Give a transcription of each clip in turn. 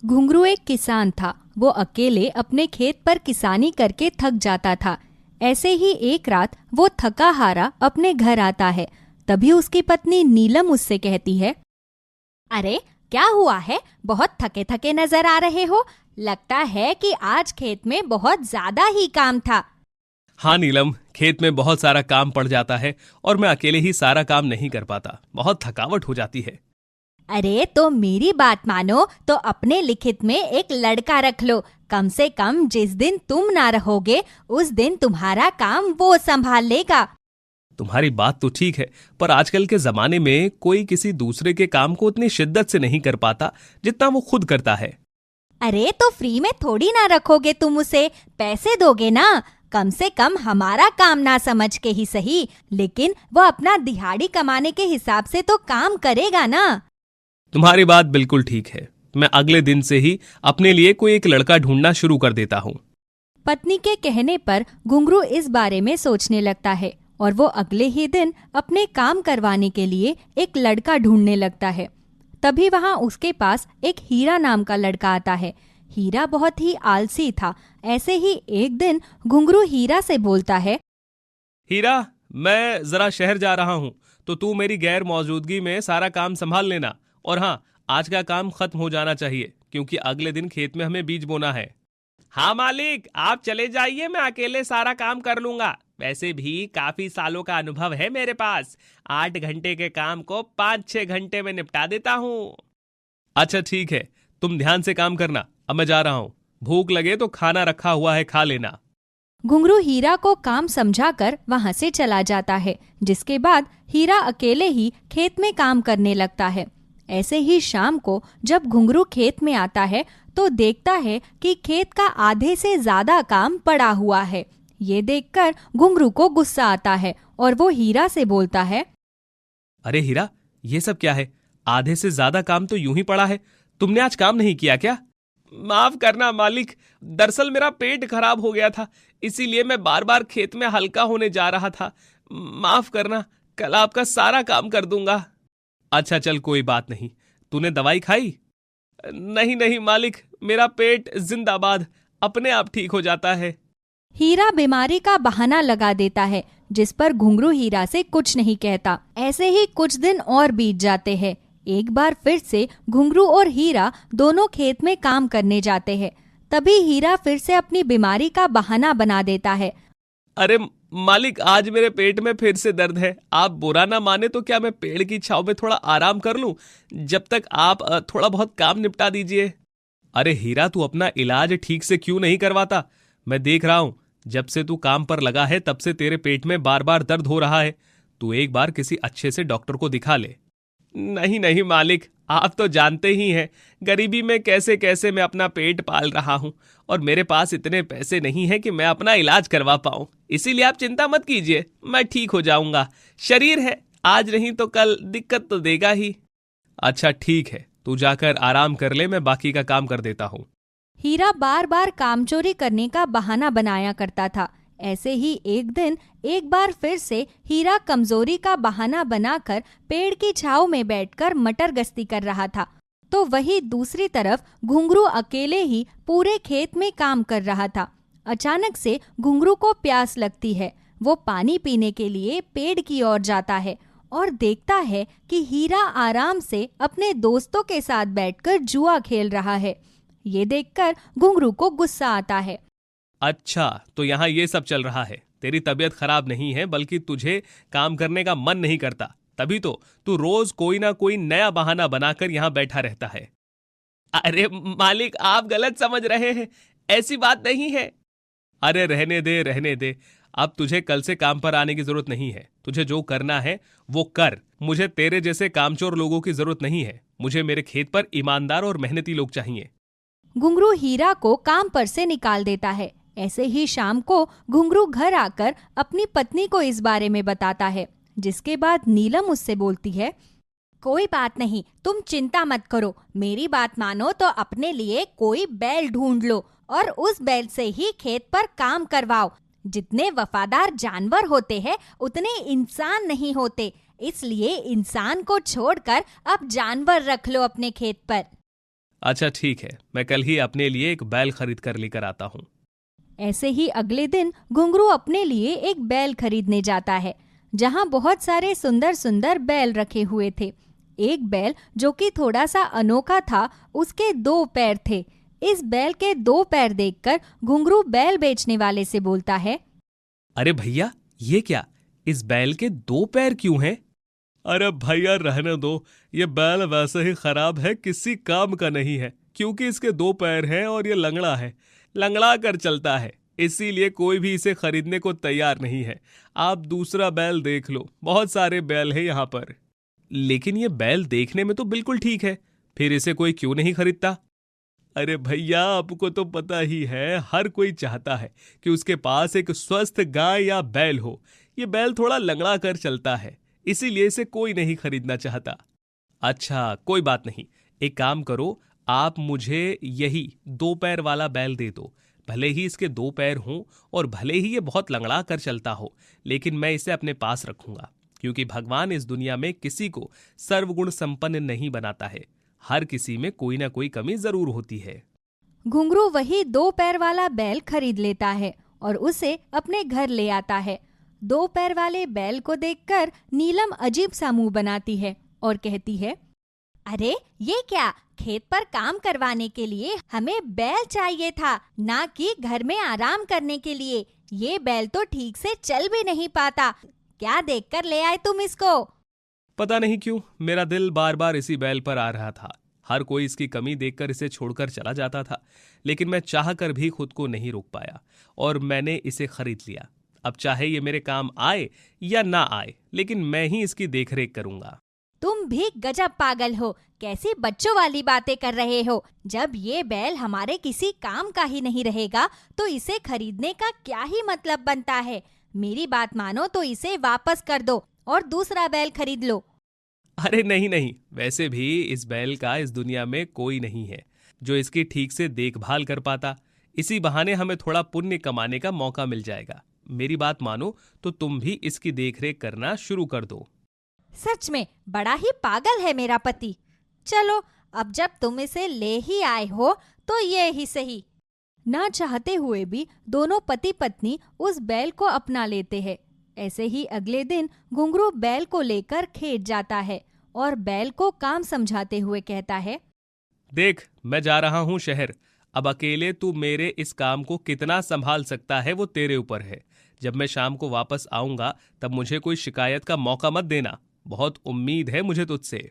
घुंघरू एक किसान था। वो अकेले अपने खेत पर किसानी करके थक जाता था। ऐसे ही एक रात वो थका हारा अपने घर आता है। तभी उसकी पत्नी नीलम उससे कहती है, अरे क्या हुआ है, बहुत थके थके नजर आ रहे हो। लगता है कि आज खेत में बहुत ज्यादा ही काम था। हाँ नीलम, खेत में बहुत सारा काम पड़ जाता है और मैं अकेले ही सारा काम नहीं कर पाता। बहुत थकावट हो जाती है। अरे तो मेरी बात मानो तो अपने लिखित में एक लड़का रख लो। कम से कम जिस दिन तुम ना रहोगे उस दिन तुम्हारा काम वो संभाल लेगा। तुम्हारी बात तो ठीक है, पर आजकल के जमाने में कोई किसी दूसरे के काम को उतनी शिद्दत से नहीं कर पाता जितना वो खुद करता है। अरे तो फ्री में थोड़ी ना रखोगे तुम उसे, पैसे दोगे ना। कम से कम हमारा काम ना समझ के ही सही, लेकिन वो अपना दिहाड़ी कमाने के हिसाब से तो काम करेगा ना। तुम्हारी बात बिल्कुल ठीक है। मैं अगले दिन से ही अपने लिए कोई एक लड़का ढूंढना शुरू कर देता हूँ। पत्नी के कहने पर घुंघरू इस बारे में सोचने लगता है और वो अगले ही दिन अपने काम करवाने के लिए एक लड़का ढूंढने लगता है। तभी वहाँ उसके पास एक हीरा नाम का लड़का आता है। हीरा बहुत ही आलसी था। ऐसे ही एक दिन घुंघरू हीरा से बोलता है, हीरा, मैं जरा शहर जा रहा हूँ, तो तू मेरी गैर मौजूदगी में सारा काम संभाल लेना। और हाँ, आज का काम खत्म हो जाना चाहिए क्योंकि अगले दिन खेत में हमें बीज बोना है। हाँ मालिक, आप चले जाइए, मैं अकेले सारा काम कर लूंगा। वैसे भी काफी सालों का अनुभव है मेरे पास। 8 घंटे के काम को 5-6 घंटे में निपटा देता हूँ। अच्छा ठीक है, तुम ध्यान से काम करना। अब मैं जा रहा हूँ। भूख लगे तो खाना रखा हुआ है, खा लेना। घुंघरू हीरा को काम समझाकर वहां से चला जाता है। जिसके बाद हीरा अकेले ही खेत में काम करने लगता है। ऐसे ही शाम को जब घुंघरू खेत में आता है तो देखता है कि खेत का आधे से ज्यादा काम पड़ा हुआ है। ये देखकर घुंघरू को गुस्सा आता है और वो हीरा से बोलता है, अरे हीरा, ये सब क्या है? आधे से ज्यादा काम तो यूं ही पड़ा है। तुमने आज काम नहीं किया क्या? माफ करना मालिक, दरअसल मेरा पेट खराब हो गया था, इसीलिए मैं बार बार खेत में हल्का होने जा रहा था। माफ करना, कल आपका सारा काम कर दूंगा। अच्छा चल, कोई बात नहीं। तूने दवाई खाई? नहीं नहीं मालिक, मेरा पेट जिंदाबाद, अपने आप ठीक हो जाता है। हीरा बीमारी का बहाना लगा देता है, जिस पर घुंघरू हीरा से कुछ नहीं कहता। ऐसे ही कुछ दिन और बीत जाते हैं। एक बार फिर से घुंघरू और हीरा दोनों खेत में काम करने जाते हैं। तभी हीरा फिर से अपनी बीमारी का बहाना बना देता है। अरे मालिक, आज मेरे पेट में फिर से दर्द है। आप बुरा ना माने तो क्या मैं पेड़ की छांव में थोड़ा आराम कर लूं, जब तक आप थोड़ा बहुत काम निपटा दीजिए। अरे हीरा, तू अपना इलाज ठीक से क्यों नहीं करवाता? मैं देख रहा हूं, जब से तू काम पर लगा है तब से तेरे पेट में बार बार दर्द हो रहा है। तू एक बार किसी अच्छे से डॉक्टर को दिखा ले। नहीं नहीं मालिक, आप तो जानते ही हैं गरीबी में कैसे कैसे मैं अपना पेट पाल रहा हूं, और मेरे पास इतने पैसे नहीं हैं कि मैं अपना इलाज करवा पाऊं। इसीलिए आप चिंता मत कीजिए, मैं ठीक हो जाऊंगा। शरीर है, आज नहीं तो कल दिक्कत तो देगा ही। अच्छा ठीक है, तू जाकर आराम कर ले, मैं बाकी का काम कर देता हूँ। हीरा बार बार कामचोरी करने का बहाना बनाया करता था। ऐसे ही एक दिन एक बार फिर से हीरा कमजोरी का बहाना बनाकर पेड़ की छांव में बैठकर मटर गश्ती कर रहा था। तो वही दूसरी तरफ घुंघरू अकेले ही पूरे खेत में काम कर रहा था। अचानक से घुंघरू को प्यास लगती है। वो पानी पीने के लिए पेड़ की ओर जाता है और देखता है कि हीरा आराम से अपने दोस्तों के साथ बैठकर जुआ खेल रहा है। ये देखकर घुंघरू को गुस्सा आता है। अच्छा, तो यहाँ ये सब चल रहा है। तेरी तबीयत खराब नहीं है, बल्कि तुझे काम करने का मन नहीं करता। तभी तो तू रोज कोई ना कोई नया बहाना बनाकर यहाँ बैठा रहता है। अरे मालिक, आप गलत समझ रहे हैं, ऐसी बात नहीं है। अरे रहने दे रहने दे, अब तुझे कल से काम पर आने की जरूरत नहीं है। तुझे जो करना है वो कर। मुझे तेरे जैसे कामचोर लोगों की जरूरत नहीं है। मुझे मेरे खेत पर ईमानदार और मेहनती लोग चाहिए। घुंघरू हीरा को काम पर से निकाल देता है। ऐसे ही शाम को घुंघरू घर आकर अपनी पत्नी को इस बारे में बताता है। जिसके बाद नीलम उससे बोलती है, कोई बात नहीं, तुम चिंता मत करो। मेरी बात मानो तो अपने लिए कोई बैल ढूंढ लो और उस बैल से ही खेत पर काम करवाओ। जितने वफादार जानवर होते हैं उतने इंसान नहीं होते, इसलिए इंसान को छोड़कर अब जानवर रख लो अपने खेत पर। अच्छा ठीक है, मैं कल ही अपने लिए एक बैल खरीद कर लेकर आता हूँ। ऐसे ही अगले दिन घुंघरू अपने लिए एक बैल खरीदने जाता है, जहाँ बहुत सारे सुंदर सुंदर बैल रखे हुए थे। एक बैल जो कि थोड़ा सा अनोखा था, उसके 2 पैर थे। इस बैल के 2 पैर देखकर घुंघरू बैल बेचने वाले से बोलता है, अरे भैया, ये क्या, इस बैल के 2 पैर क्यों हैं? अरे भैया रहने दो, ये बैल वैसे ही खराब है, किसी काम का नहीं है, क्योंकि इसके 2 पैर हैं और ये लंगड़ा है, लंगड़ा कर चलता है, इसीलिए कोई भी इसे खरीदने को तैयार नहीं है। आप दूसरा बैल देख लो, बहुत सारे बैल हैं यहाँ पर। लेकिन ये बैल देखने में तो बिल्कुल ठीक है, फिर इसे कोई क्यों नहीं खरीदता? अरे भैया, आपको तो पता ही है, हर कोई चाहता है कि उसके पास एक स्वस्थ गाय या बैल हो। ये बैल थोड़ा लंगड़ा कर चलता है, इसीलिए इसे कोई नहीं खरीदना चाहता। अच्छा कोई बात नहीं, एक काम करो, आप मुझे यही 2 पैर वाला बैल दे दो। भले ही इसके 2 पैर हों और भले ही ये बहुत लंगड़ा कर चलता हो, लेकिन मैं इसे अपने पास रखूंगा, क्योंकि भगवान इस दुनिया में किसी को सर्वगुण संपन्न नहीं बनाता है। हर किसी में कोई ना कोई कमी जरूर होती है। घुंघरू वही 2 पैर वाला बैल खरीद लेता है और उसे अपने घर ले आता है। 2 पैर वाले बैल को देखकर नीलम अजीब सा मुंह बनाती है और कहती है, अरे ये क्या, खेत पर काम करवाने के लिए हमें बैल चाहिए था, ना कि घर में आराम करने के लिए। ये बैल तो ठीक से चल भी नहीं पाता, क्या देखकर ले आए तुम इसको? पता नहीं क्यों मेरा दिल बार बार इसी बैल पर आ रहा था। हर कोई इसकी कमी देखकर इसे छोड़कर चला जाता था, लेकिन मैं चाह कर भी खुद को नहीं रोक पाया और मैंने इसे खरीद लिया। अब चाहे ये मेरे काम आए या ना आए, लेकिन मैं ही इसकी देखरेख करूंगा। तुम भी गजब पागल हो, कैसी बच्चों वाली बातें कर रहे हो। जब ये बैल हमारे किसी काम का ही नहीं रहेगा तो इसे खरीदने का क्या ही मतलब बनता है। मेरी बात मानो तो इसे वापस कर दो और दूसरा बैल खरीद लो। अरे नहीं नहीं, वैसे भी इस बैल का इस दुनिया में कोई नहीं है जो इसकी ठीक से देखभाल कर पाता। इसी बहाने हमें थोड़ा पुण्य कमाने का मौका मिल जाएगा। मेरी बात मानो तो तुम भी इसकी देखरेख करना शुरू कर दो। सच में बड़ा ही पागल है मेरा पति। चलो, अब जब तुम इसे ले ही आए हो तो ये ही सही। ना चाहते हुए भी दोनों पति पत्नी उस बैल को अपना लेते हैं। ऐसे ही अगले दिन घुंघरू बैल को लेकर खेत जाता है और बैल को काम समझाते हुए कहता है, देख, मैं जा रहा हूं शहर। अब अकेले तू मेरे इस काम को कितना संभाल सकता है वो तेरे ऊपर है। जब मैं शाम को वापस आऊंगा तब मुझे कोई शिकायत का मौका मत देना। बहुत उम्मीद है मुझे तुझसे।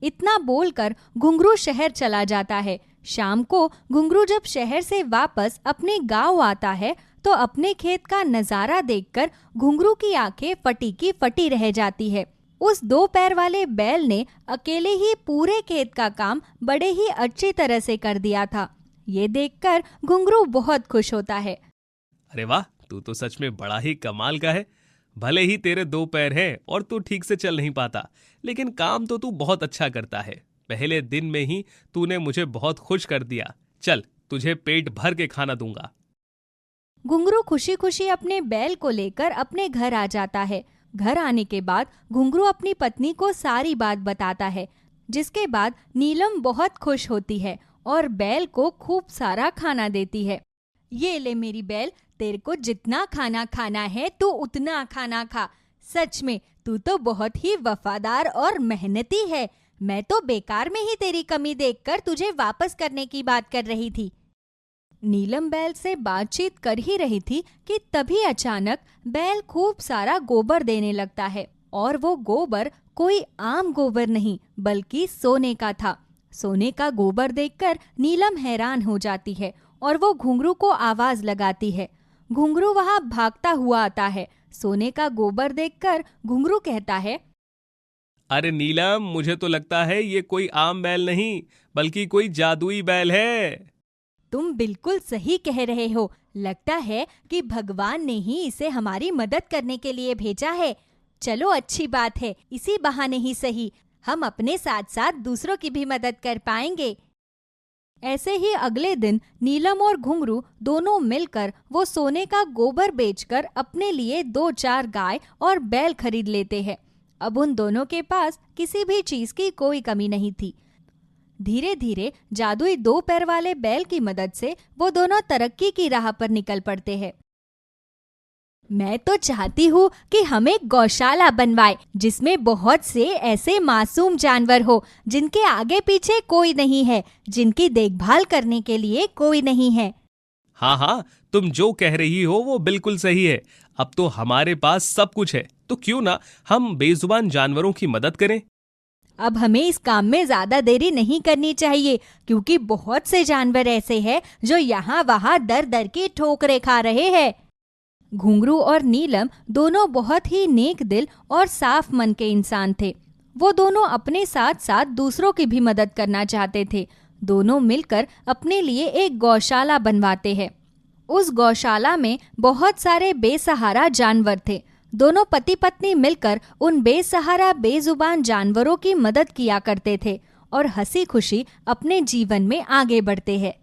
इतना बोलकर घुंघरू शहर चला जाता है। शाम को घुंघरू जब शहर से वापस अपने गांव आता है तो अपने खेत का नजारा देखकर घुंघरू की आंखें फटी की फटी रह जाती है। उस 2 पैर वाले बैल ने अकेले ही पूरे खेत का काम बड़े ही अच्छी तरह से कर दिया था। ये देखकर घुंघरू बहुत खुश होता है। अरे वाह, तू तो सच में बड़ा ही कमाल का है। भले ही तेरे 2 पैर हैं और तू ठीक से चल नहीं पाता, लेकिन काम तो तू बहुत अच्छा करता है। पहले दिन में ही तूने मुझे बहुत खुश कर दिया। चल, तुझे पेट भर के खाना दूंगा। घुंघरू खुशी खुशी अपने बैल को लेकर अपने घर आ जाता है। घर आने के बाद घुंघरू अपनी पत्नी को सारी बात बताता है, जिसके बाद नीलम बहुत खुश होती है और बैल को खूब सारा खाना देती है। ये ले मेरी बैल, तेरे को जितना खाना खाना है तू उतना खाना खा। सच में तू तो बहुत ही वफादार और मेहनती है। मैं तो बेकार में ही तेरी कमी देखकर तुझे वापस करने की बात कर रही थी। नीलम बैल से बातचीत कर ही रही थी कि तभी अचानक बैल खूब सारा गोबर देने लगता है और वो गोबर कोई आम गोबर नहीं बल्कि सोने का था। सोने का गोबर देखकर नीलम हैरान हो जाती है और वो घुंघरू को आवाज लगाती है। घुंघरू वहां भागता हुआ आता है। सोने का गोबर देखकर घुंघरू कहता है, अरे नीलम, मुझे तो लगता है ये कोई आम बैल नहीं बल्कि कोई जादुई बैल है। तुम बिल्कुल सही कह रहे हो। लगता है कि भगवान ने ही इसे हमारी मदद करने के लिए भेजा है। चलो, अच्छी बात है, इसी बहाने ही सही हम अपने साथ साथ दूसरों की भी मदद कर पाएंगे। ऐसे ही अगले दिन नीलम और घुंघरू दोनों मिलकर वो सोने का गोबर बेचकर अपने लिए 2-4 गाय और बैल खरीद लेते हैं। अब उन दोनों के पास किसी भी चीज की कोई कमी नहीं थी। धीरे धीरे जादुई 2 पैर वाले बैल की मदद से वो दोनों तरक्की की राह पर निकल पड़ते हैं। मैं तो चाहती हूँ कि हम एक गौशाला बनवाए जिसमें बहुत से ऐसे मासूम जानवर हो जिनके आगे पीछे कोई नहीं है, जिनकी देखभाल करने के लिए कोई नहीं है। हाँ हाँ, तुम जो कह रही हो वो बिल्कुल सही है। अब तो हमारे पास सब कुछ है, तो क्यों ना हम बेजुबान जानवरों की मदद करें। अब हमें इस काम में ज्यादा देरी नहीं करनी चाहिए, क्योंकि बहुत से जानवर ऐसे हैं जो यहाँ वहाँ दर दर की ठोकरें खा रहे हैं। घुंघरू और नीलम दोनों बहुत ही नेक दिल और साफ मन के इंसान थे। वो दोनों अपने साथ साथ दूसरों की भी मदद करना चाहते थे। दोनों मिलकर अपने लिए एक गौशाला बनवाते हैं। उस गौशाला में बहुत सारे बेसहारा जानवर थे। दोनों पति पत्नी मिलकर उन बेसहारा बेजुबान जानवरों की मदद किया करते थे और हंसी खुशी अपने जीवन में आगे बढ़ते हैं।